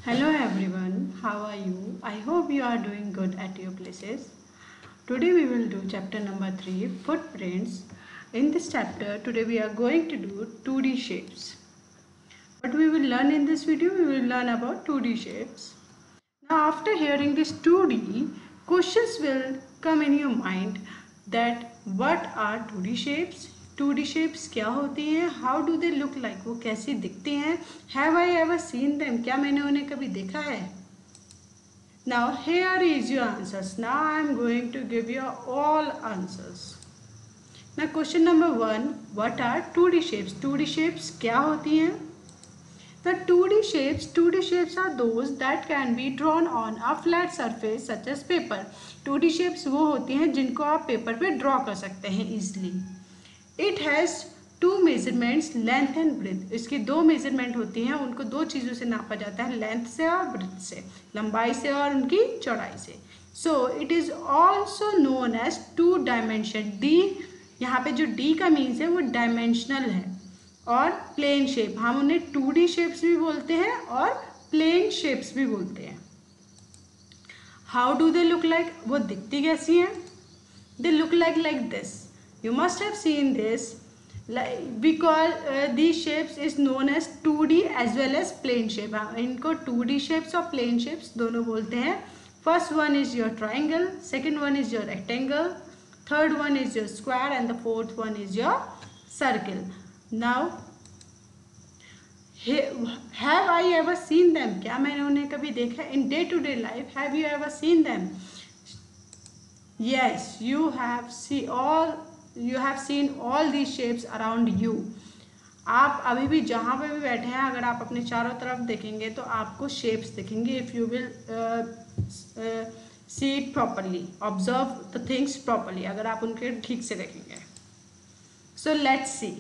Hello everyone, how are you? I hope you are doing good at your places. Today we will do chapter number 3, footprints. In this chapter, today we are going to do 2D shapes. What we will learn in this video, we will learn about 2D shapes. Now after hearing this 2D, questions will come in your mind that what are 2D shapes? 2D shapes क्या होती हैं? How do they look like? वो कैसी दिखती हैं? Have I ever seen them? क्या मैंने उन्हें कभी देखा है? Now here is your answers. Now I am going to give you all answers. Now question number 1, what are 2D shapes? 2D shapes क्या होती हैं? The 2D shapes are those that can be drawn on a flat surface such as paper. 2D shapes वो होती हैं जिनको आप paper पे draw कर सकते हैं easily. It has two measurements, length and breadth. इसकी दो मेजरमेंट होती हैं, उनको दो चीज़ों से नापा जाता है, लेंथ से और ब्रेथ से, लंबाई से और उनकी चौड़ाई से. So it is also known as two dimension. D यहाँ पे जो D का मीन्स है वो डायमेंशनल है. और प्लेन शेप, हम उन्हें 2D शेप्स भी बोलते हैं और प्लेन शेप्स भी बोलते हैं. How do they look like? वो दिखती कैसी हैं? They look like this. You must have seen this because these shapes is known as 2D as well as plane shape. इनको 2D शेप्स और प्लेन शेप्स दोनों बोलते हैं. First one is your triangle, second one is your rectangle, third one is your square and the fourth one is your circle. Now, have I ever seen them? क्या मैंने उन्हें कभी देखा? In day-to-day life, have you ever seen them? Yes, you have seen all these shapes around you. आप अभी भी जहाँ पे भी बैठे हैं, अगर आप अपने चारों तरफ देखेंगे तो आपको शेप्स दिखेंगे. If you will see it properly, observe the things properly. अगर आप उनके ठीक से देखेंगे. So let's see.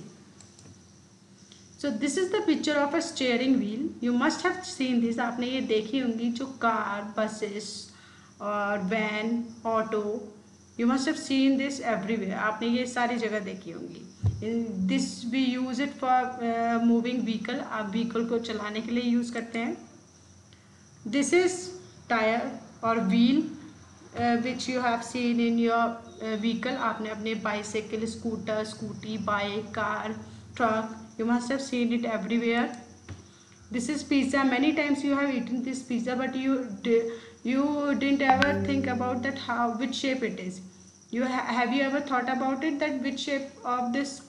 So this is the picture of a steering wheel. You must have seen this. आपने ये देखी होंगी, जो कार, buses और van, auto, you must have seen this everywhere. आपने ये सारी जगह देखी होंगी. In this we use it for moving vehicle. आप vehicle को चलाने के लिए यूज़ करते हैं. This is tire और wheel which you have seen in your vehicle. आपने अपने bicycle, scooter, scooty, bike, car, truck. You must have seen it everywhere. This is pizza. Many times you have eaten this pizza, but you didn't ever think about that which shape it is. Have you ever thought about it, that which shape of this?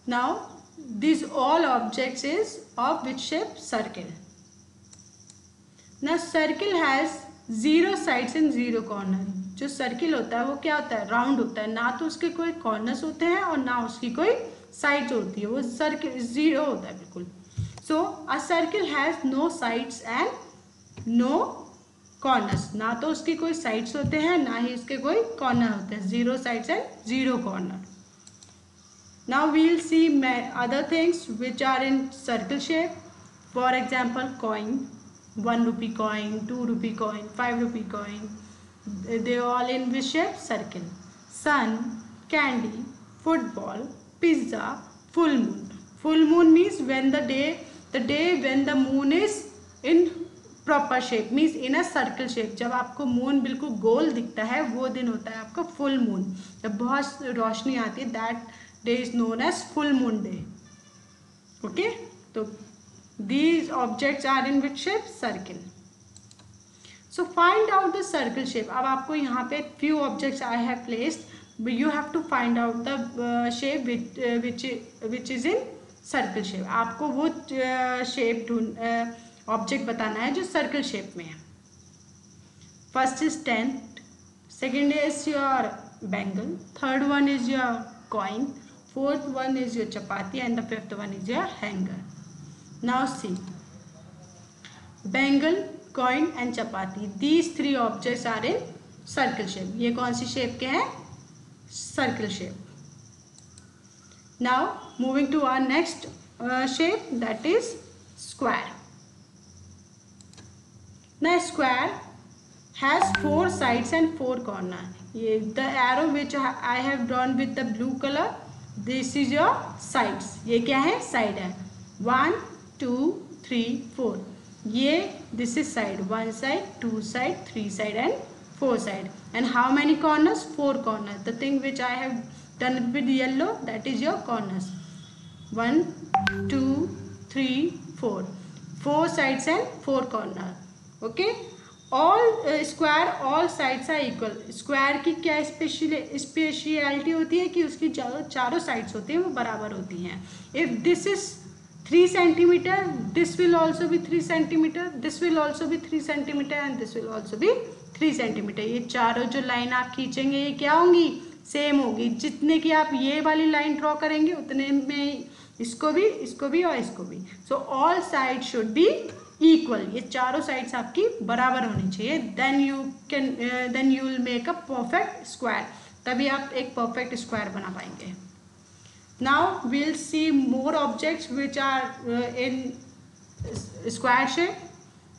Now these all objects is of which shape? Circle. Now circle has 0 sides and 0 corner. जो circle होता है वो क्या होता है? Round होता है. ना तो उसके कोई कॉर्नर्स होते हैं और ना उसकी कोई साइड्स होती है. वो सर्किल 0 होता है बिल्कुल. So a circle has no sides and no corners. ना तो उसकी कोई साइड्स होते हैं, ना ही उसके कोई कॉर्नर होते हैं. 0 sides and 0 corner. Now we will see other things which are in circle shape. For example coin, 1 rupee coin, 2 rupee coin, 5 rupee coin. They all in which shape? Circle. Sun, candy, football, pizza, full moon. Full moon means when the day when the moon is in proper shape, means in a circle shape. जब आपको moon बिल्कुल गोल दिखता है वो दिन होता है आपका फुल मून. जब बहुत रोशनी आती है, that day is known as full moon day. Okay? तो these objects are in which shape? Circle. So find out the circle shape. अब आपको यहाँ पे few objects I have placed, but you have to find out the shape which is in circle shape. आपको वो shape object बताना है जो circle shape में है. First is tent, second is your bangle, third one is your coin, fourth one is your chapati, and the fifth one is your hanger. Now see, bangle, coin and chapati, these 3 objects are in circle shape. ये कौन सी shape के हैं? Circle shape. Now moving to our next shape, that is square. Now square has 4 sides and 4 corners. The arrow which I have drawn with the blue color, this is your sides. ये क्या है? Side है. 1, 2, 3 4. ये this is side, 1 side, 2 side, 3 side and 4 side. And how many corners? 4 corners. The thing which I have done with yellow, that is your corners. 1 2 3 4. 4 sides and 4 corner. Okay. All square all sides are equal. Square की क्या speciality होती है कि उसकी चारों sides होती हैं वो बराबर होती हैं. If this is 3 centimetre, this will also be 3 centimetre, this will also be 3 centimetre and this will also be 3 centimetre. ये चारों जो लाइन आप खींचेंगे ये क्या होंगी? सेम होगी. जितने की आप ये वाली लाइन ड्रॉ करेंगे उतने में इसको भी और इसको भी. So all side should be equal. ये चारों साइड्स आपकी बराबर होनी चाहिए. Then you will make a perfect square. तभी आप एक परफेक्ट स्क्वायर बना पाएंगे. Now we will see more objects which are in square shape.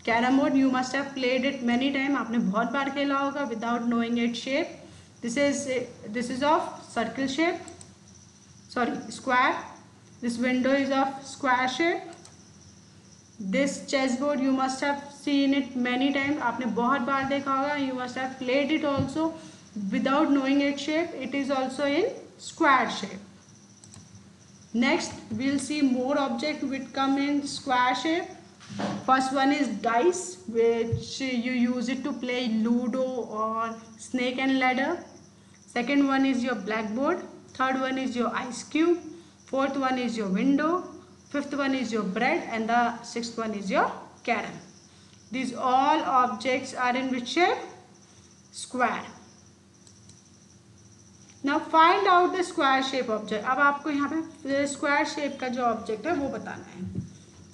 Carrom board you must have played it many time. आपने बहुत बार खेला होगा without knowing it shape. This is of circle shape, sorry square. This window is of square shape. This chessboard you must have seen it many times. आपने बहुत बार देखा होगा. You must have played it also without knowing its shape. It is also in square shape. Next we'll see more objects which come in square shape. First one is dice, which you use it to play Ludo or snake and ladder. Second one is your blackboard. Third one is your ice cube. Fourth one is your window. Fifth one is your bread and the sixth one is your carom. These all objects are in which shape? Square. Now find out the square shape object. अब आपको यहाँ पे square shape का जो object है वो बताना है.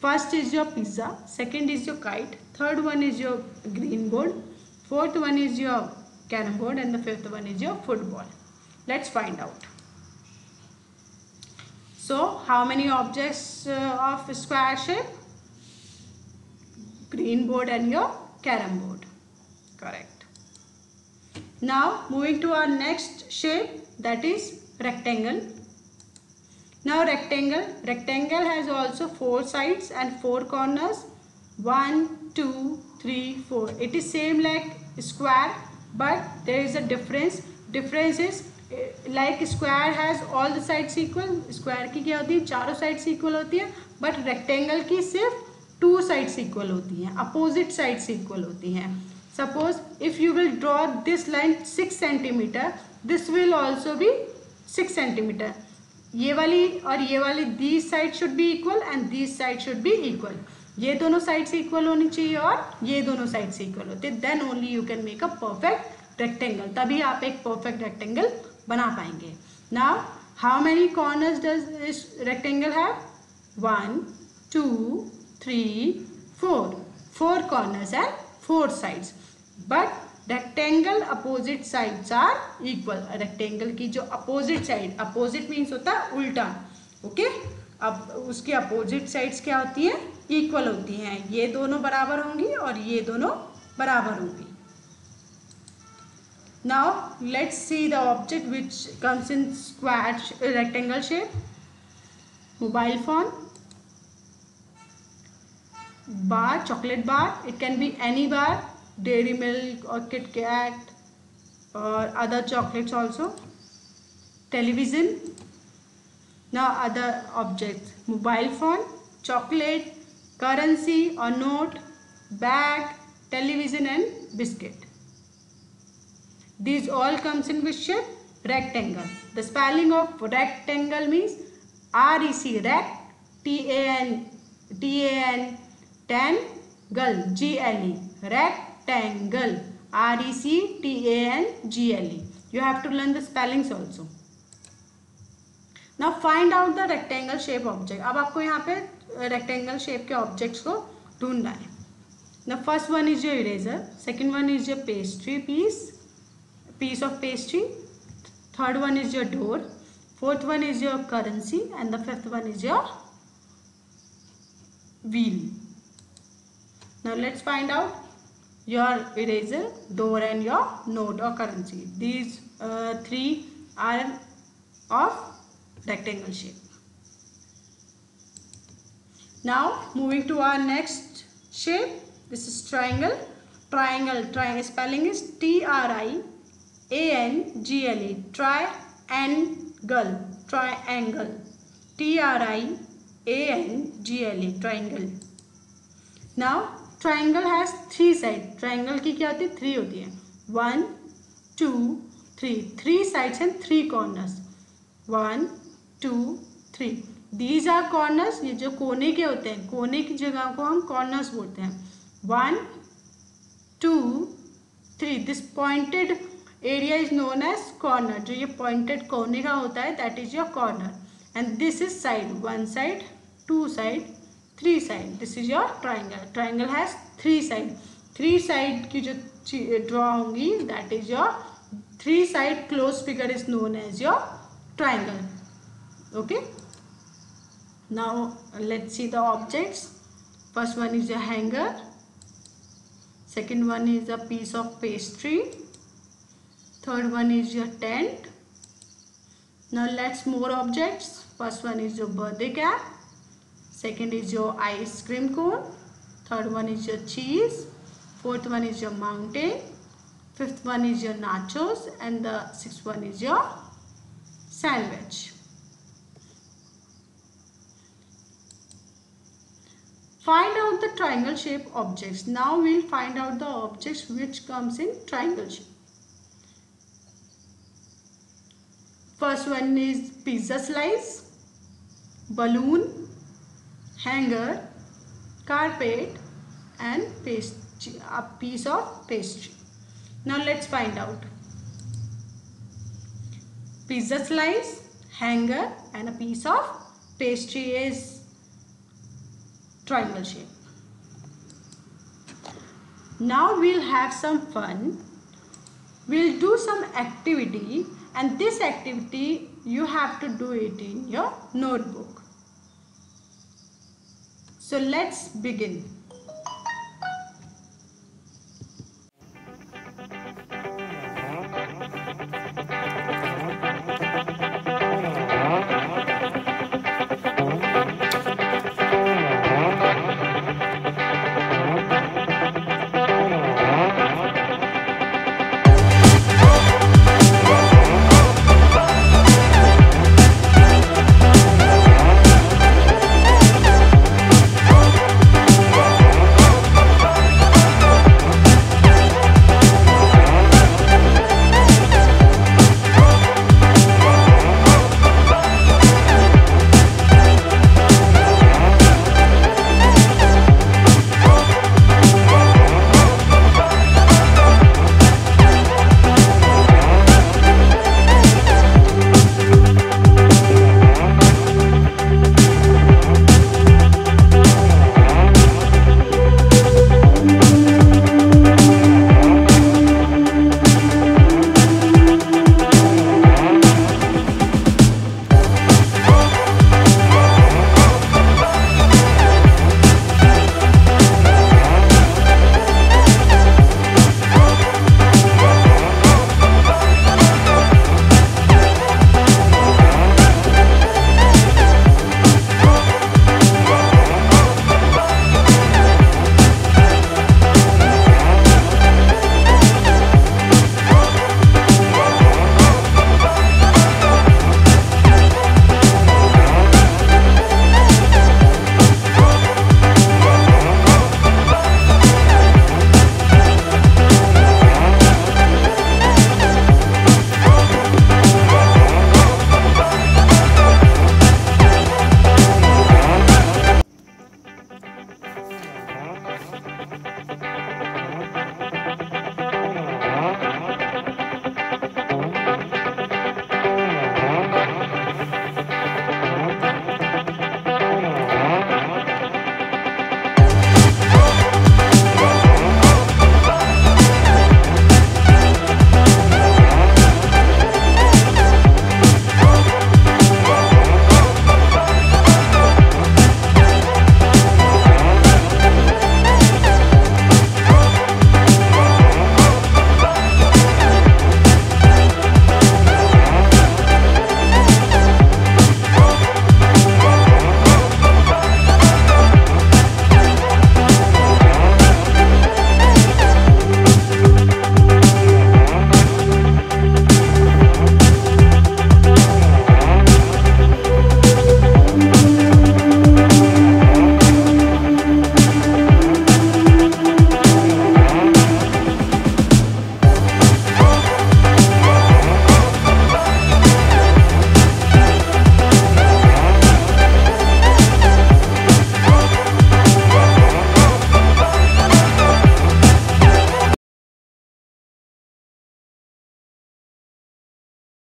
First is your pizza. Second is your kite. Third one is your green board. Fourth one is your carom board and the fifth one is your football. Let's find out. So, how many objects of square shape? Green board and your carom board. Correct. Now, moving to our next shape, that is rectangle. Now, rectangle has also 4 sides and 4 corners. 1, 2, 3, 4. It is same like square, but there is a difference. Difference is like square has all the sides equal. Square की क्या होती है? चारों sides equal होती है. But rectangle की सिर्फ 2 sides equal होती हैं, अपोजिट साइड्स इक्वल होती हैं. Suppose if you will draw this line 6 centimetre, this will also be 6 centimetre. ये वाली और ये वाली these side should be equal and these side should be equal. ये दोनों साइड्स इक्वल होनी चाहिए और ये दोनों साइड्स इक्वल होते हैं. Then only you can make a perfect rectangle. तभी आप एक परफेक्ट रेक्टेंगल बना पाएंगे. Now how many corners does this rectangle have? 1 2 3 4. 4 corners and 4 sides. But rectangle opposite sides are equal. Rectangle की जो अपोजिट साइड, अपोजिट मीन्स होता है उल्टा. ओके. अब उसकी अपोजिट साइड्स क्या होती हैं? इक्वल होती हैं. ये दोनों बराबर होंगी और ये दोनों बराबर होंगी. Now let's see the object which comes in square rectangle shape. Mobile phone, bar, chocolate bar. It can be any bar, Dairy Milk or Kit Kat or other chocolates also. Television. Now other objects: mobile phone, chocolate, currency or note, bag, television and biscuit. These all comes in which shape? Rectangle. The spelling of rectangle means R-E-C, rect, T-A-N, tangle, G-L-E, rectangle, R-E-C-T-A-N-G-L-E. You have to learn the spellings also. Now find out the rectangle shape object. अब आपको यहाँ पे rectangle shape के objects को ढूंढना है. The first one is your eraser. Second one is your pastry piece of pastry. Third one is your door. Fourth one is your currency and the fifth one is your wheel. Now let's find out your eraser, door and your note or currency. These 3 are of rectangle shape. Now moving to our next shape. This is triangle. Triangle spelling is triangle. Triangle. triangle. Triangle. Now triangle has three sides. Triangle की क्या होती है? Three होती है. 1 2 3. Three sides and three corners. 1 2 3. These are corners. ये जो कोने के होते हैं, कोने की जगह को हम corners बोलते हैं. 1 2 3. This pointed area is known as corner. जो ये pointed कोने का होता है, that is your corner. And this is side. One side, two side, three side. This is your triangle. Triangle has three side. Three side की जो draw होंगी, that is your three side closed figure is known as your triangle. Okay. Now let's see the objects. First one is a hanger. Second one is a piece of pastry. Third one is your tent. Now let's more objects. First one is your birthday cap. Second is your ice cream cone. Third one is your cheese. Fourth one is your mountain. Fifth one is your nachos. And the sixth one is your sandwich. Find out the triangle shape objects. Now we'll find out the objects which comes in triangle shape. First one is pizza slice, balloon, hanger, carpet and pastry, a piece of pastry. Now let's find out. Pizza slice, hanger and a piece of pastry is triangle shape. Now we'll have some fun. We'll do some activity, and this activity you have to do it in your notebook. So let's begin.